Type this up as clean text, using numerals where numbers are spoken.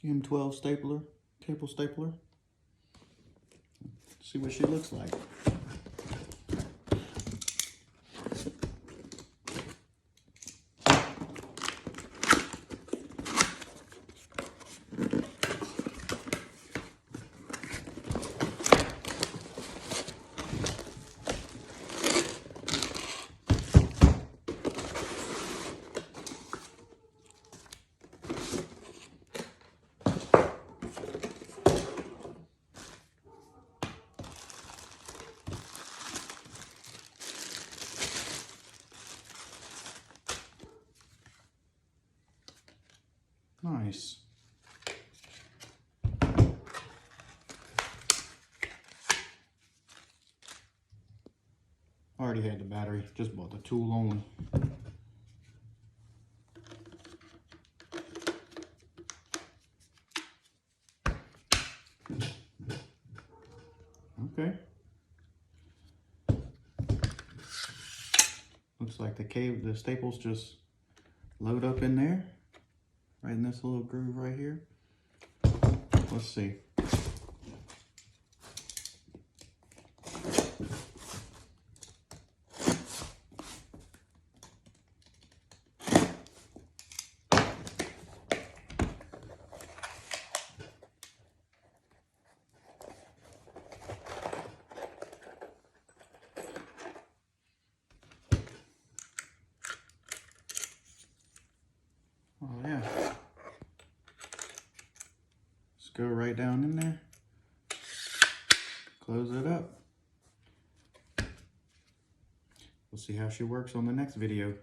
M12 stapler, cable stapler. See what she looks like. Nice. Already had the battery, just bought the tool only. Okay. Looks like the staples just load up in there, right in this little groove right here. Let's see. Oh yeah. Just go right down in there. Close it up. We'll see how she works on the next video.